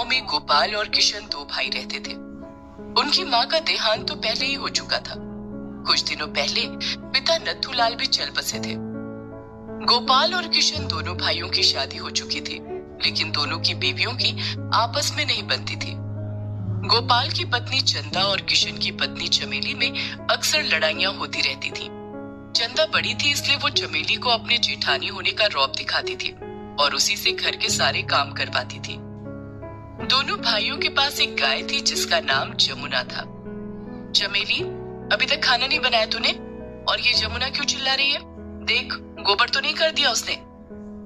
गांव में गोपाल और किशन दो भाई रहते थे। उनकी माँ का देहांत तो पहले ही हो चुका था। कुछ दिनों पहले पिता नथुलाल भी चल बसे थे। गोपाल और किशन दोनों भाइयों की शादी हो चुकी थी, लेकिन दोनों की बीवियों की आपस में नहीं बनती थी। गोपाल की पत्नी चंदा और किशन की पत्नी चमेली में अक्सर लड़ाइयां होती रहती थी। चंदा बड़ी थी, इसलिए वो चमेली को अपने जेठानी होने का रौब दिखाती थी और उसी से घर के सारे काम करवाती थी। दोनों भाइयों के पास एक गाय थी जिसका नाम जमुना था। चमेली, अभी तक खाना नहीं बनाया तूने? और ये जमुना क्यों चिल्ला रही है? देख, गोबर तो नहीं कर दिया उसने?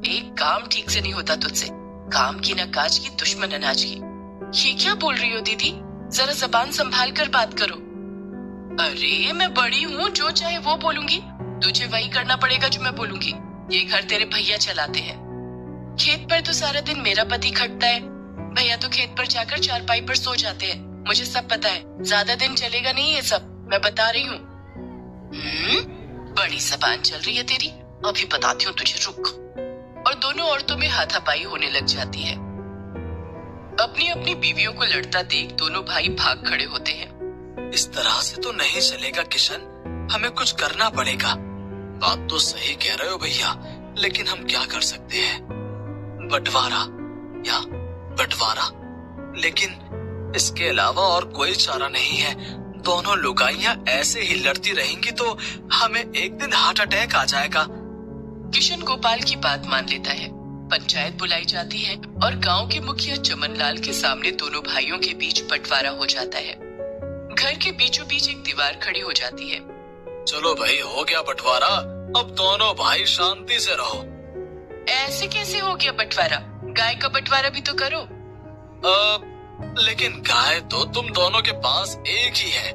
एक काम ठीक से नहीं होता तुझसे। काम की न काज की, दुश्मन अनाज की। ये क्या बोल रही हो दीदी? जरा जबान संभाल कर बात करो। अरे मैं बड़ी हूँ, जो चाहे वो बोलूंगी। तुझे वही करना पड़ेगा जो मैं बोलूंगी। ये घर तेरे भैया चलाते हैं। खेत पर तो सारा दिन मेरा पति खटता है। भैया तो खेत पर जाकर चारपाई पर सो जाते हैं। मुझे सब पता है। ज्यादा दिन चलेगा नहीं ये सब, मैं बता रही हूँ। बड़ी जबान चल रही है तेरी, अभी बताती हूँ तुझे, रुक। और दोनों औरतों में हाथापाई होने लग जाती है। अपनी अपनी बीवियों को लड़ता देख दोनों भाई भाग खड़े होते हैं। इस तरह से तो नहीं चलेगा किशन, हमें कुछ करना पड़ेगा। बात तो सही कह रहे हो भैया, लेकिन हम क्या कर सकते हैं? बंटवारा या बंटवारा, लेकिन इसके अलावा और कोई चारा नहीं है। दोनों लुगाइयां ऐसे ही लड़ती रहेंगी तो हमें एक दिन हार्ट अटैक आ जाएगा। किशन गोपाल की बात मान लेता है। पंचायत बुलाई जाती है और गांव के मुखिया चमनलाल के सामने दोनों भाइयों के बीच बंटवारा हो जाता है। घर के बीचों बीच एक दीवार खड़ी हो जाती है। चलो भाई, हो गया बंटवारा, अब दोनों भाई शांति से रहो। ऐसे कैसे हो गया बंटवारा? गाय का बंटवारा भी तो करो। लेकिन गाय तो तुम दोनों के पास एक ही है।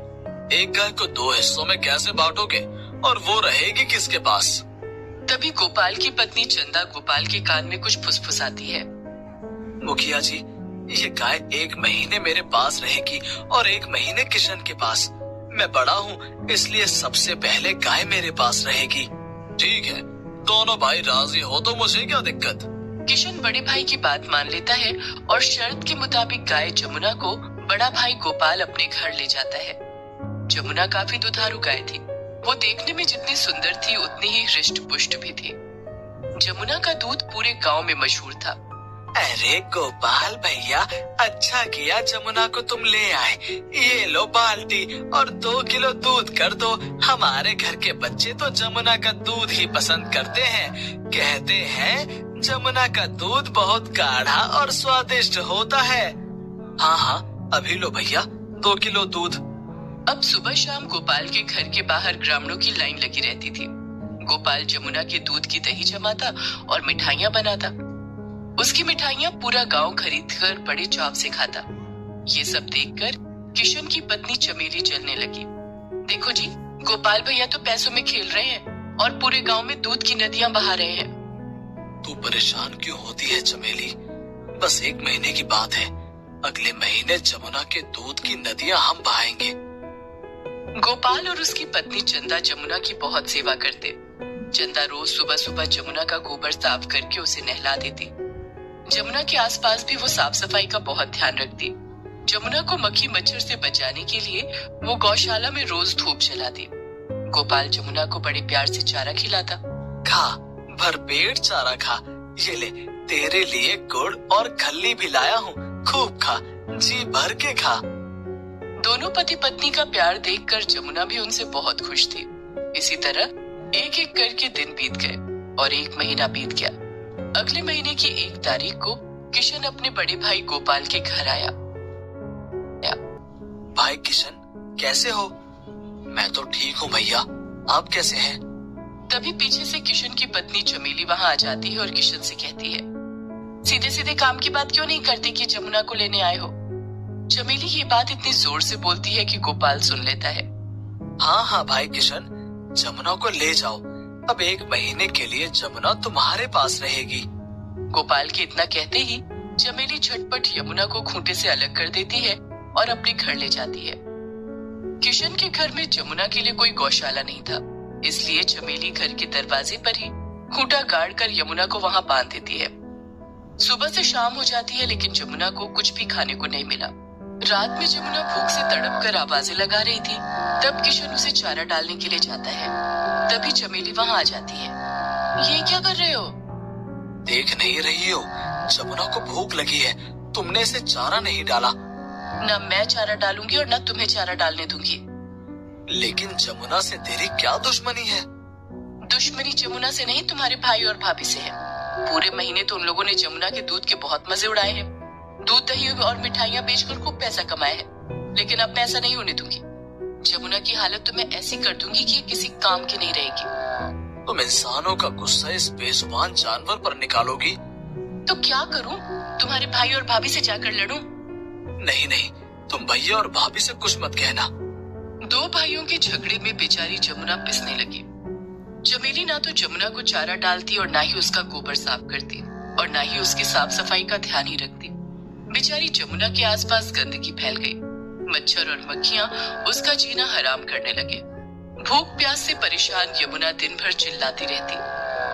एक गाय को दो हिस्सों में कैसे बांटोगे, और वो रहेगी किसके पास? तभी गोपाल की पत्नी चंदा गोपाल के कान में कुछ फुसफुसाती है। मुखिया जी, ये गाय 1 महीने मेरे पास रहेगी और 1 महीने किशन के पास। मैं बड़ा हूँ, इसलिए सबसे पहले गाय मेरे पास रहेगी। ठीक है, दोनों भाई राजी हो तो मुझे क्या दिक्कत। किशन बड़े भाई की बात मान लेता है और शर्त के मुताबिक गाय जमुना को बड़ा भाई गोपाल अपने घर ले जाता है। जमुना काफी दुधारू गाय थी। वो देखने में जितनी सुंदर थी उतनी ही हृष्ट पुष्ट भी थी। जमुना का दूध पूरे गांव में मशहूर था। अरे गोपाल भैया, अच्छा किया जमुना को तुम ले आए। ये लो बाल्टी और 2 किलो दूध कर दो। हमारे घर के बच्चे तो जमुना का दूध ही पसंद करते हैं। कहते हैं जमुना का दूध बहुत गाढ़ा और स्वादिष्ट होता है। हाँ हाँ, अभी लो भैया 2 किलो दूध। अब सुबह शाम गोपाल के घर के बाहर ग्रामीणों की लाइन लगी रहती थी। गोपाल जमुना के दूध की दही जमाता और मिठाइयाँ बनाता। उसकी मिठाइयाँ पूरा गांव खरीदकर बड़े चाव से खाता। ये सब देखकर किशन की पत्नी चमेली चलने लगी। देखो जी, गोपाल भैया तो पैसों में खेल रहे हैं और पूरे गांव में दूध की नदियां बहा रहे हैं। तू परेशान क्यों होती है चमेली? बस 1 महीने की बात है। अगले महीने जमुना के दूध की नदियां हम बहाएंगे। गोपाल और उसकी पत्नी चंदा जमुना की बहुत सेवा करते। चंदा रोज सुबह सुबह जमुना का गोबर साफ करके उसे नहला देती। जमुना के आसपास भी वो साफ सफाई का बहुत ध्यान रखती। जमुना को मक्खी मच्छर से बचाने के लिए वो गौशाला में रोज धूप जलाती। गोपाल जमुना को बड़े प्यार से चारा खिलाता। खा, भरपेट चारा खा। ये ले, तेरे लिए गुड़ और खल्ली भी लाया हूँ। खूब खा, जी भर के खा। दोनों पति पत्नी का प्यार देखकर जमुना भी उनसे बहुत खुश थी। इसी तरह एक एक करके दिन बीत गए और 1 महीना बीत गया। अगले महीने की 1 तारीख को किशन अपने बड़े भाई गोपाल के घर आया। भाई किशन, कैसे हो? मैं तो ठीक हूँ भैया, आप कैसे हैं? तभी पीछे से किशन की पत्नी चमेली वहाँ आ जाती है और किशन से कहती है, सीधे सीधे काम की बात क्यों नहीं करते कि जमुना को लेने आए हो? चमेली ये बात इतनी जोर से बोलती है कि गोपाल सुन लेता है। हाँ हाँ भाई किशन, जमुना को ले जाओ। अब 1 महीने के लिए जमुना तुम्हारे पास रहेगी। गोपाल के इतना कहते ही चमेली झटपट यमुना को खूंटे से अलग कर देती है और अपने घर ले जाती है। किशन के घर में जमुना के लिए कोई गौशाला नहीं था, इसलिए चमेली घर के दरवाजे पर ही खूंटा गाड़ कर यमुना को वहाँ बांध देती है। सुबह से शाम हो जाती है लेकिन जमुना को कुछ भी खाने को नहीं मिला। रात में जमुना भूख से तड़प कर आवाजें लगा रही थी। तब किशन उसे चारा डालने के लिए जाता है। तभी चमेली वहां आ जाती है। ये क्या कर रहे हो? देख नहीं रही हो, जमुना को भूख लगी है, तुमने इसे चारा नहीं डाला। न मैं चारा डालूंगी और न तुम्हें चारा डालने दूंगी। लेकिन जमुना से तेरी क्या दुश्मनी है? दुश्मनी जमुना से नहीं, तुम्हारे भाई और भाभी से है। पूरे महीने तो उन लोगों ने जमुना के दूध के बहुत मजे उड़ाए हैं। दूध, दही और मिठाइयां बेचकर खूब पैसा कमाया है। लेकिन अब मैं ऐसा नहीं होने दूंगी। जमुना की हालत तो मैं ऐसी कर दूंगी कि ये किसी काम की नहीं रहेगी। तुम इंसानों का गुस्सा इस बेजुबान जानवर पर निकालोगी? तो क्या करूं? तुम्हारे भाई और भाभी से जाकर लड़ूं? नहीं नहीं, तुम भैया और भाभी से कुछ मत कहना। दो भाइयों के झगड़े में बेचारी जमुना पिसने लगी। चमेली ना तो जमुना को चारा डालती और ना ही उसका गोबर साफ करती और ना ही उसकी साफ सफाई का ध्यान ही रखती। बेचारी जमुना के आसपास गंदगी फैल गई। मच्छर और मक्खियां उसका जीना हराम करने लगे। भूख प्यास से परेशान यमुना दिन भर चिल्लाती रहती।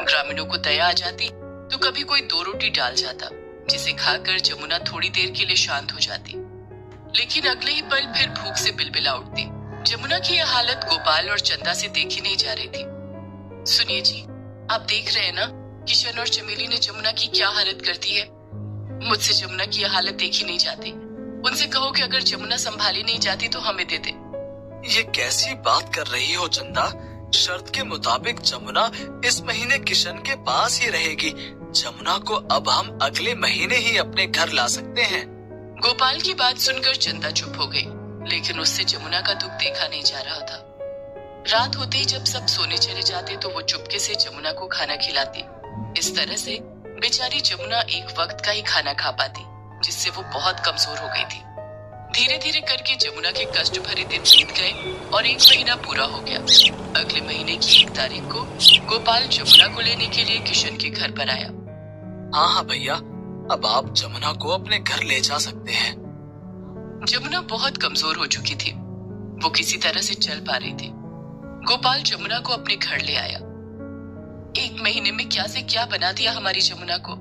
ग्रामीणों को दया आ जाती तो कभी कोई 2 रोटी डाल जाता, जिसे खाकर जमुना थोड़ी देर के लिए शांत हो जाती। लेकिन अगले ही पल फिर भूख से बिलबिला उठती। जमुना की यह हालत गोपाल और चंदा से देखी नहीं जा रही थी। सुनिए जी, आप देख रहे हैं ना किशन और चमेली ने जमुना की क्या हालत कर दी है। मुझसे जमुना की यह हालत देखी नहीं जाती। उनसे कहो कि अगर जमुना संभाली नहीं जाती तो हमें दे दे। ये कैसी बात कर रही हो चंदा? शर्त के मुताबिक जमुना इस महीने किशन के पास ही रहेगी। जमुना को अब हम अगले महीने ही अपने घर ला सकते हैं। गोपाल की बात सुनकर चंदा चुप हो गई, लेकिन उससे जमुना का दुख देखा नहीं जा रहा था। रात होते ही जब सब सोने चले जाते तो वो चुपके से जमुना को खाना खिलाती। इस तरह से बेचारी जमुना एक वक्त का ही खाना खा पाती, जिससे वो बहुत कमजोर हो गई थी। धीरे धीरे करके जमुना के कष्ट भरे दिन बीत गए और 1 महीना पूरा हो गया। अगले महीने की 1 तारीख को गोपाल जमुना को लेने के लिए किशन के घर पर आया। हाँ हाँ भैया, अब आप जमुना को अपने घर ले जा सकते हैं। जमुना बहुत कमजोर हो चुकी थी। वो किसी तरह से चल पा रही थी। गोपाल जमुना को अपने घर ले आया। 1 महीने में क्या से क्या बना दिया हमारी जमुना को।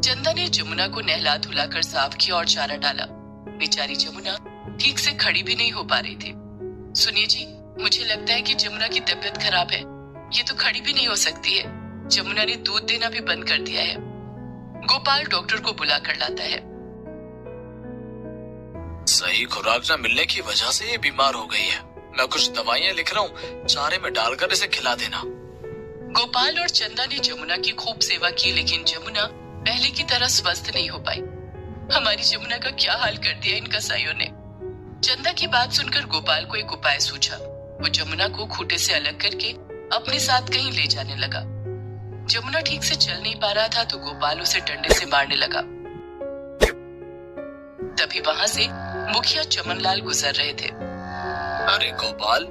चंदा ने जमुना को नहला धुलाकर साफ किया और चारा डाला। बेचारी जमुना ठीक से खड़ी भी नहीं हो पा रही थी। सुनिए जी, मुझे लगता है कि जमुना की तबीयत खराब है। ये तो खड़ी भी नहीं हो सकती है। जमुना ने दूध देना भी बंद कर दिया है। गोपाल डॉक्टर को बुला कर लाता है। सही खुराक न मिलने की वजह से ये बीमार हो गई है। मैं कुछ दवाइयाँ लिख रहा हूँ, चारे में डालकर इसे खिला देना। गोपाल और चंदा ने जमुना की खूब सेवा की, लेकिन जमुना पहले की तरह स्वस्थ नहीं हो पाई। हमारी जमुना का क्या हाल कर दिया इन कसाईयों ने। चंदा की बात सुनकर गोपाल को एक उपाय सूझा। वो जमुना को खूंटे से अलग करके अपने साथ कहीं ले जाने लगा। जमुना ठीक से चल नहीं पा रहा था तो गोपाल उसे डंडे से मारने लगा। तभी वहां से मुखिया चमनलाल गुजर रहे थे। अरे गोपाल,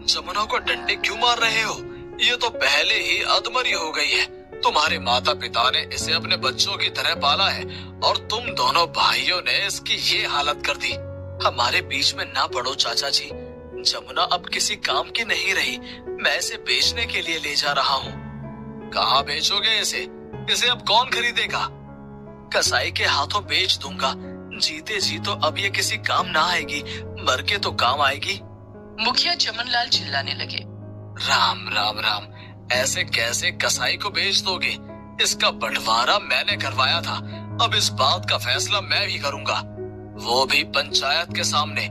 जमुना को डंडे क्यों मार रहे हो? ये तो पहले ही अधमरी हो गई है। तुम्हारे माता पिता ने इसे अपने बच्चों की तरह पाला है और तुम दोनों भाइयों ने इसकी ये हालत कर दी। हमारे बीच में ना पड़ो चाचा जी। जमुना अब किसी काम की नहीं रही। मैं इसे बेचने के लिए ले जा रहा हूँ। कहाँ बेचोगे इसे? इसे अब कौन खरीदेगा? कसाई के हाथों बेच दूंगा। जीते जी तो अब ये किसी काम ना आएगी, मर के तो काम आएगी। मुखिया चमनलाल चिल्लाने लगे। राम राम राम, ऐसे कैसे कसाई को बेच दोगे? इसका बंटवारा मैंने करवाया था। अब इस बात का फैसला मैं भी करूंगा, वो भी पंचायत के सामने।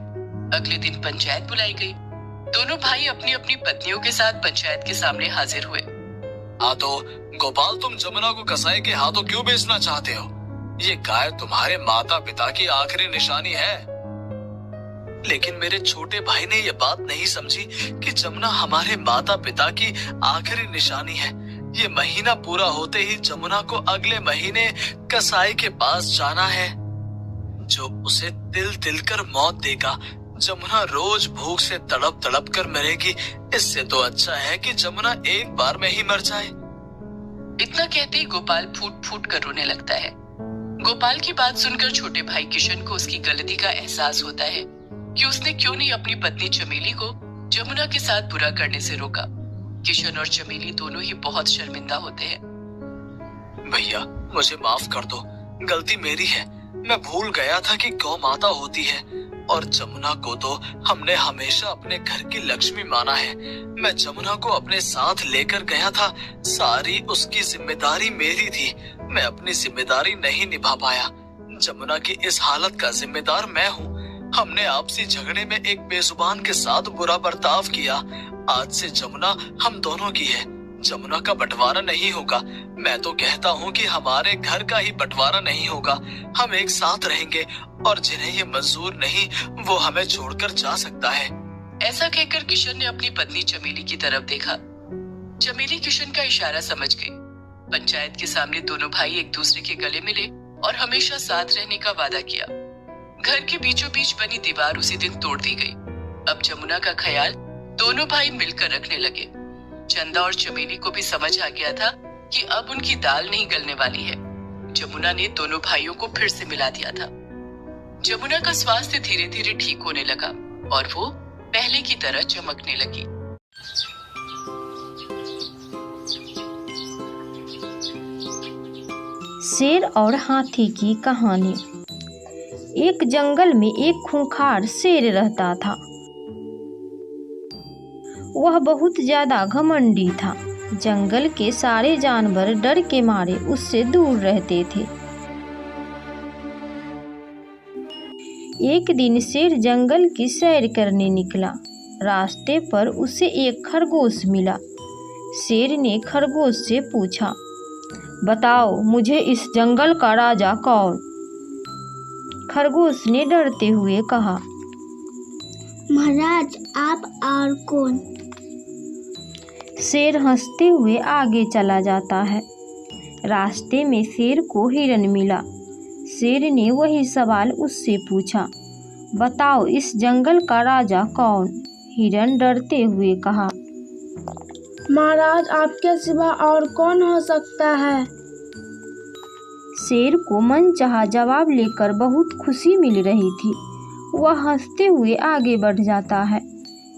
अगले दिन पंचायत बुलाई गई। दोनों भाई अपनी अपनी पत्नियों के साथ पंचायत के सामने हाजिर हुए। हाँ तो गोपाल, तुम जमुना को कसाई के हाथों क्यों बेचना चाहते हो? ये गाय तुम्हारे माता पिता की आखिरी निशानी है। लेकिन मेरे छोटे भाई ने ये बात नहीं समझी कि जमुना हमारे माता पिता की आखिरी निशानी है। ये महीना पूरा होते ही जमुना को अगले महीने कसाई के पास जाना है, जो उसे तिल तिल कर मौत देगा। जमुना रोज भूख से तड़प तड़प कर मरेगी। इससे तो अच्छा है कि जमुना एक बार में ही मर जाए। इतना कहते ही गोपाल फूट फूट कर रोने लगता है। गोपाल की बात सुनकर छोटे भाई किशन को उसकी गलती का एहसास होता है कि उसने क्यों नहीं अपनी पत्नी चमेली को जमुना के साथ बुरा करने से रोका। किशन और चमेली दोनों ही बहुत शर्मिंदा होते हैं। भैया, मुझे माफ कर दो, गलती मेरी है। मैं भूल गया था कि गौ माता होती है और जमुना को तो हमने हमेशा अपने घर की लक्ष्मी माना है। मैं जमुना को अपने साथ लेकर गया था, सारी उसकी जिम्मेदारी मेरी थी। मैं अपनी जिम्मेदारी नहीं निभा पाया। जमुना की इस हालत का जिम्मेदार मैं हूँ। हमने आपसी झगड़े में एक बेजुबान के साथ बुरा बर्ताव किया। आज से जमुना हम दोनों की है, जमुना का बंटवारा नहीं होगा। मैं तो कहता हूँ कि हमारे घर का ही बंटवारा नहीं होगा। हम एक साथ रहेंगे और जिन्हें ये मंजूर नहीं वो हमें छोड़कर जा सकता है। ऐसा कहकर किशन ने अपनी पत्नी चमेली की तरफ देखा। चमेली किशन का इशारा समझ गई। पंचायत के सामने दोनों भाई एक दूसरे के गले मिले और हमेशा साथ रहने का वादा किया। घर के बीचों बीच बनी दीवार उसी दिन तोड़ दी गई। अब जमुना का ख्याल दोनों भाई मिलकर रखने लगे। चंदा और चमेली को भी समझ आ गया था कि अब उनकी दाल नहीं गलने वाली है। जमुना ने दोनों भाइयों को फिर से मिला दिया था। जमुना का स्वास्थ्य धीरे धीरे ठीक होने लगा और वो पहले की तरह चमकने लगी। शेर और हाथी की कहानी। एक जंगल में एक खूंखार शेर रहता था। वह बहुत ज्यादा घमंडी था। जंगल के सारे जानवर डर के मारे उससे दूर रहते थे। एक दिन शेर जंगल की सैर करने निकला। रास्ते पर उसे एक खरगोश मिला। शेर ने खरगोश से पूछा, बताओ मुझे इस जंगल का राजा कौन? खरगोश ने डरते हुए कहा, महाराज आप और कौन? शेर हंसते हुए आगे चला जाता है। रास्ते में शेर को हिरन मिला। शेर ने वही सवाल उससे पूछा, बताओ इस जंगल का राजा कौन? हिरन डरते हुए कहा, महाराज आपके सिवा और कौन हो सकता है? शेर को मनचाहा जवाब लेकर बहुत खुशी मिल रही थी। वह हंसते हुए आगे बढ़ जाता है।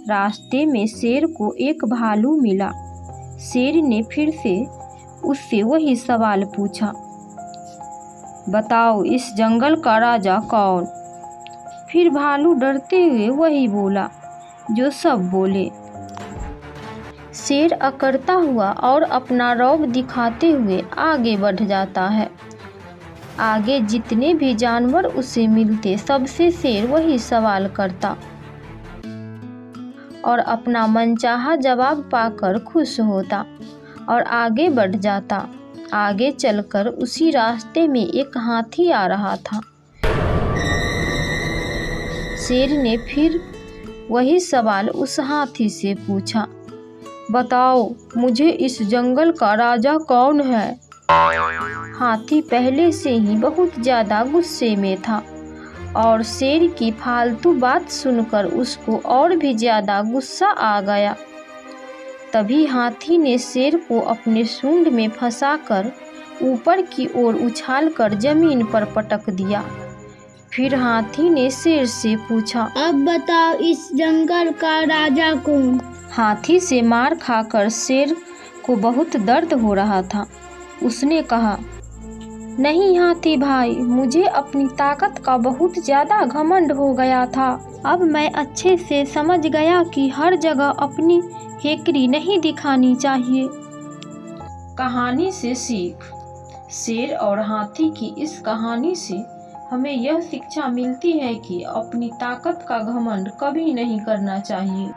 रास्ते में शेर को एक भालू मिला। शेर ने फिर से उससे वही सवाल पूछा, बताओ इस जंगल का राजा कौन? फिर भालू डरते हुए वही बोला जो सब बोले। शेर अकड़ता हुआ और अपना रौब दिखाते हुए आगे बढ़ जाता है। आगे जितने भी जानवर उसे मिलते सबसे शेर वही सवाल करता और अपना मनचाहा जवाब पाकर खुश होता और आगे बढ़ जाता। आगे चलकर उसी रास्ते में एक हाथी आ रहा था। शेर ने फिर वही सवाल उस हाथी से पूछा, बताओ मुझे इस जंगल का राजा कौन है? हाथी पहले से ही बहुत ज़्यादा गुस्से में था और शेर की फालतू बात सुनकर उसको और भी ज़्यादा गुस्सा आ गया। तभी हाथी ने शेर को अपने सूंड में फंसाकर ऊपर की ओर उछालकर जमीन पर पटक दिया। फिर हाथी ने शेर से पूछा, अब बताओ इस जंगल का राजा कौन? हाथी से मार खाकर शेर को बहुत दर्द हो रहा था। उसने कहा, नहीं हाथी भाई, मुझे अपनी ताकत का बहुत ज़्यादा घमंड हो गया था। अब मैं अच्छे से समझ गया कि हर जगह अपनी हेकड़ी नहीं दिखानी चाहिए। कहानी से सीख। शेर और हाथी की इस कहानी से हमें यह शिक्षा मिलती है कि अपनी ताकत का घमंड कभी नहीं करना चाहिए।